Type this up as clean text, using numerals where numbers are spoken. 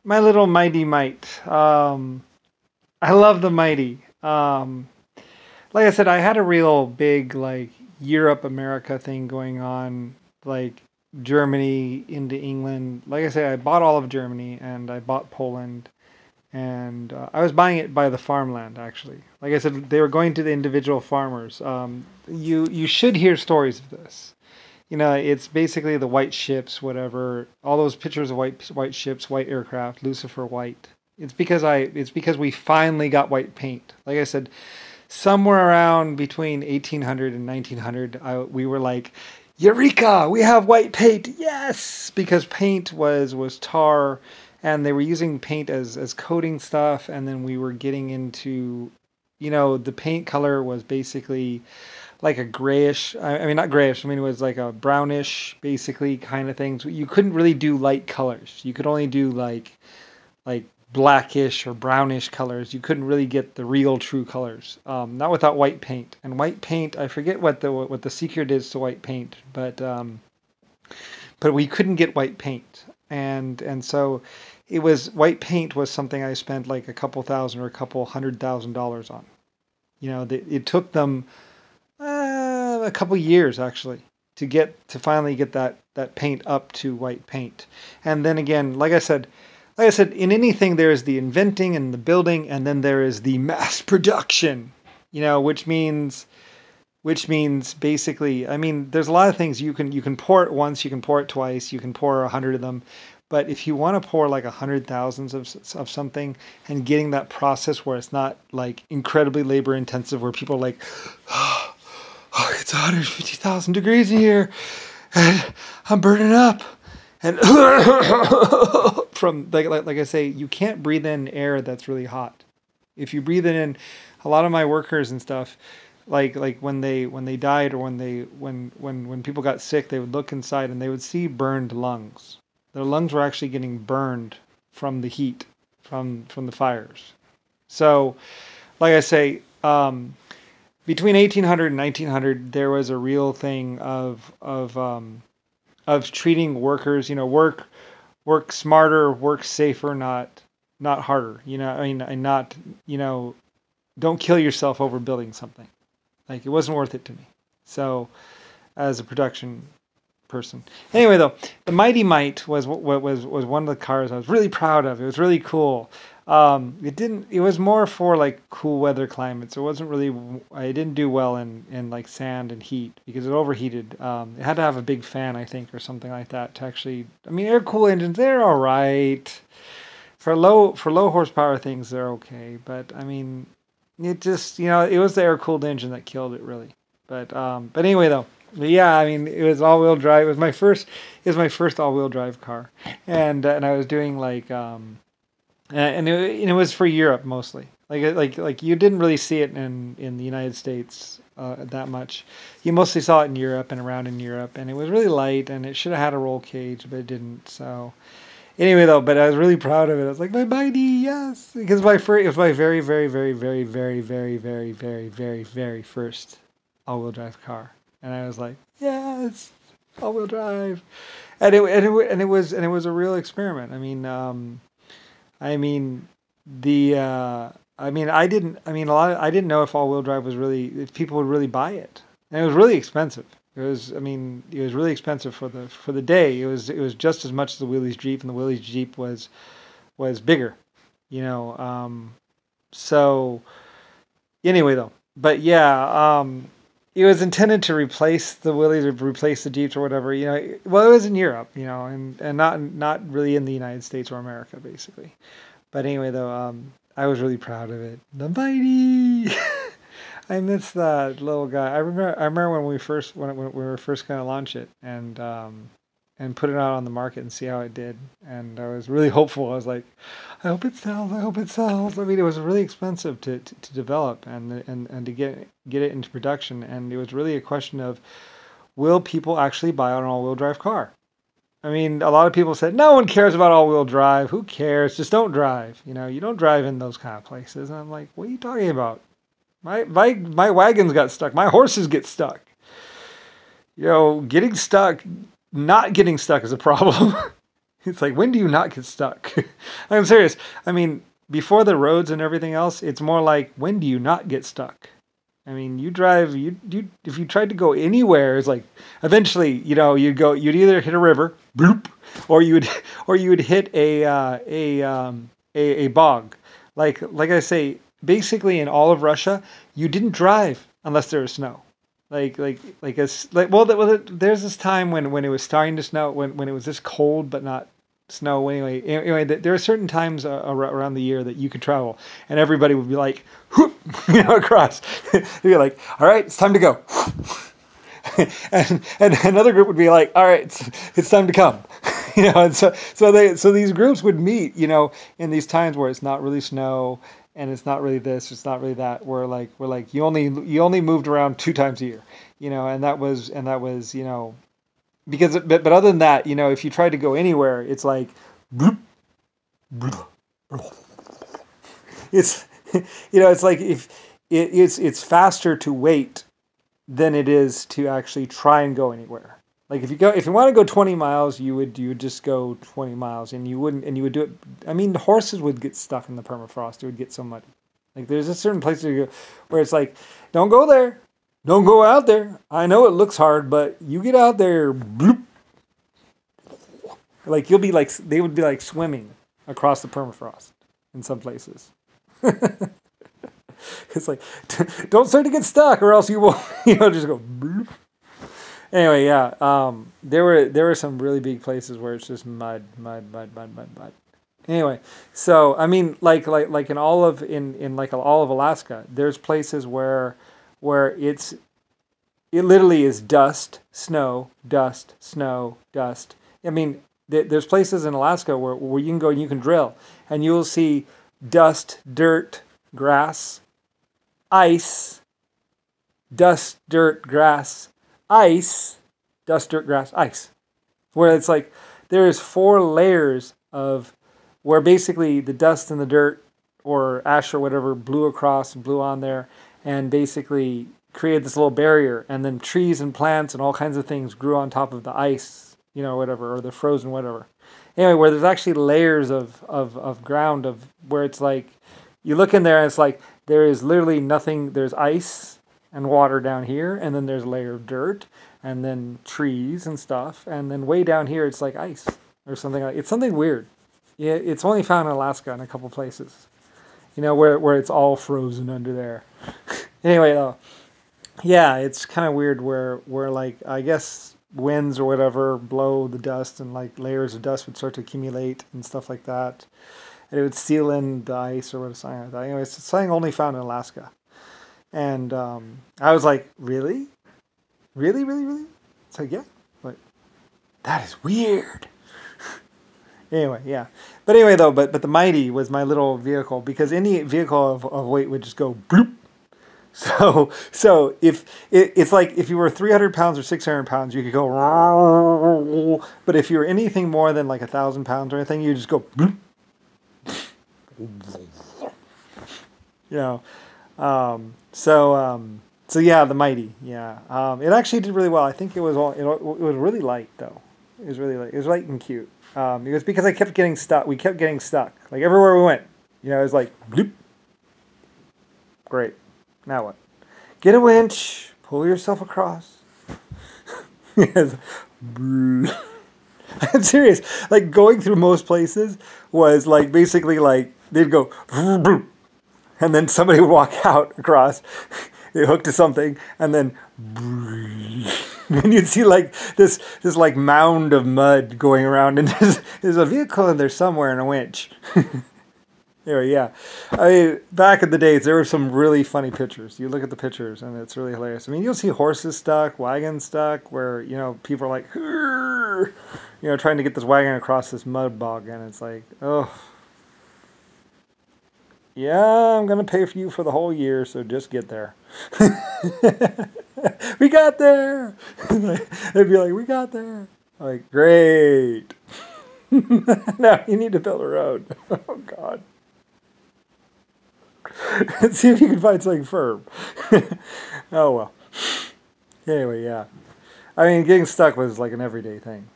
My little mighty mite. I love the mighty. Like I said, I had a real big like Europe America thing going on, like Germany into England. Like I said, I bought all of Germany and I bought Poland, and I was buying it by the farmland actually. Like I said, they were going to the individual farmers. You should hear stories of this. You know, it's basically the white ships, whatever. All those pictures of white ships, white aircraft, Lucifer white. It's because we finally got white paint. Like I said, somewhere around between 1800 and 1900, we were like, Eureka! We have white paint! Yes! Because paint was tar, and they were using paint as coating stuff, and then we were getting into, the paint color was basically like a grayish, I mean, not grayish, I mean, it was like a brownish, basically, kind of thing. So you couldn't really do light colors. You could only do like blackish or brownish colors. You couldn't really get the real true colors, not without white paint. And white paint, I forget what the secret is to white paint, but we couldn't get white paint, and so it was white paint was something I spent like a couple thousand or a couple $100,000 on. It took them a couple years actually to finally get that paint up to white paint. And then again, like I said, in anything there is the inventing and the building, and then there is the mass production. Which means basically, I mean, there's a lot of things you can pour it once, you can pour it twice, you can pour 100 of them. But if you want to pour like 100,000 of something, and getting that process where it's not like incredibly labor intensive, where people are like, oh, it's 150,000 degrees in here, and I'm burning up, and from like I say, you can't breathe in air that's really hot. If you breathe it in, a lot of my workers and stuff, like when they died, or when people got sick, they would look inside and they would see burned lungs. Their lungs were actually getting burned from the heat, from the fires. So, like I say, between 1800 and 1900, there was a real thing of treating workers, work smarter, work safer, not harder. And not, don't kill yourself over building something. Like, it wasn't worth it to me. So, as a production person. Anyway, though, the Mighty Mite was one of the cars I was really proud of. It was really cool. It was more for like cool weather climates. I didn't do well in like sand and heat because it overheated. It had to have a big fan, I think, or something like that to actually, I mean, air-cooled engines, they're all right. For low horsepower things, they're okay. But I mean, it just, it was the air-cooled engine that killed it, really. But anyway, though. But yeah, I mean, it was all-wheel drive. It was my first all-wheel drive car, and I was doing like, and it was for Europe mostly. Like you didn't really see it in the United States that much. You mostly saw it in Europe and around in Europe, and it was really light, and it should have had a roll cage, but it didn't. So anyway, though, but I was really proud of it. I was like, my mighty, yes, because it was my very, very, very, very, very, very, very, very, very, very first all-wheel drive car. And I was like, yes, all-wheel drive, and it was a real experiment. I mean, I didn't know if all-wheel drive if people would really buy it, and it was really expensive. It was really expensive for the day. It was just as much as the Willys Jeep, and the Willys Jeep was bigger, So anyway, though, but yeah. It was intended to replace the Willys or replace the Jeeps or whatever, Well, it was in Europe, and not really in the United States or America, basically. But anyway, though, I was really proud of it. The mighty. I miss that little guy. I remember when we were first going to launch it and put it out on the market and see how it did. And I was really hopeful. I was like, I hope it sells. I hope it sells. I mean, it was really expensive to develop and to get it into production. And it was really a question of, will people actually buy an all-wheel drive car? I mean, a lot of people said, no one cares about all-wheel drive. Who cares? Just don't drive. You don't drive in those kind of places. And I'm like, what are you talking about? My wagons got stuck. My horses get stuck. Getting stuck, not getting stuck is a problem. It's like, when do you not get stuck? I'm serious. I mean, before the roads and everything else, it's more like, when do you not get stuck? I mean, you drive, you if you tried to go anywhere, it's like, eventually, you'd either hit a river, bloop, or you would hit a bog. Like I say, basically in all of Russia, you didn't drive unless there was snow. There's this time when it was starting to snow, when it was this cold but not snow. Anyway, there are certain times around the year that you could travel, and everybody would be like, whoop, across. They'd be like, all right, it's time to go. and another group would be like, all right, it's time to come. And so these groups would meet, in these times where it's not really snow and it's not really this, it's not really that. We're like you only moved around 2 times a year, and that was because but other than that, if you tried to go anywhere, it's like bloop, bloop, bloop. It's it's like if it's faster to wait than it is to actually try and go anywhere. Like if you want to go 20 miles, you would just go 20 miles, and you would do it. I mean, horses would get stuck in the permafrost. It would get so muddy. Like there's a certain place to go where it's like, don't go there, don't go out there. I know it looks hard, but you get out there, bloop. Like they would be like swimming across the permafrost in some places. It's like, don't start to get stuck, or else you will, just go bloop. Anyway, yeah, there were some really big places where it's just mud. Anyway, so I mean, like in all of Alaska, there's places where it literally is dust, snow, dust, snow, dust. I mean, there's places in Alaska where you can go and you can drill, and you'll see dust, dirt, grass, ice, dust, dirt, grass, ice, dust, dirt, grass, ice. Where it's like there's 4 layers of where basically the dust and the dirt or ash or whatever blew across and blew on there and basically created this little barrier, and then trees and plants and all kinds of things grew on top of the ice, whatever, or the frozen whatever. Anyway, where there's actually layers of ground of where it's like you look in there and it's like there is literally nothing. There's ice and water down here, and then there's a layer of dirt, and then trees and stuff, and then way down here it's like ice or something like. It's something weird. Yeah, it's only found in Alaska in a couple places, where it's all frozen under there. Anyway, though, yeah, it's kind of weird where like I guess winds or whatever blow the dust, and like layers of dust would start to accumulate and stuff like that, and it would seal in the ice or something like that. Anyway, it's something only found in Alaska. And I was like, really? Really, really, really? It's like, yeah. Like, that is weird. Anyway, yeah. But anyway, though, but the Mighty was my little vehicle, because any vehicle of weight would just go bloop. So if it's like if you were 300 pounds or 600 pounds, you could go. But if you were anything more than like 1,000 pounds or anything, you just go bloop. So yeah, the Mighty, yeah. It actually did really well. I think it was really light though. It was really light. It was light and cute. It was because I kept getting stuck. We kept getting stuck. Like everywhere we went, it was like bloop. Great. Now what? Get a winch. Pull yourself across. I'm serious. Like going through most places was like basically like they'd go. And then somebody would walk out across, they hooked to something, and then and you'd see like this like mound of mud going around, and there's a vehicle in there somewhere and a winch. Anyway, yeah. I mean, back in the days, there were some really funny pictures. You look at the pictures, and it's really hilarious. I mean, you'll see horses stuck, wagons stuck, where, people are like, trying to get this wagon across this mud bog, and it's like, oh. Yeah, I'm going to pay for you for the whole year, so just get there. We got there! They'd be like, we got there. I'm like, great. Now you need to build a road. Oh, God. Let's see if you can find something firm. Oh, well. Anyway, yeah. I mean, getting stuck was like an everyday thing.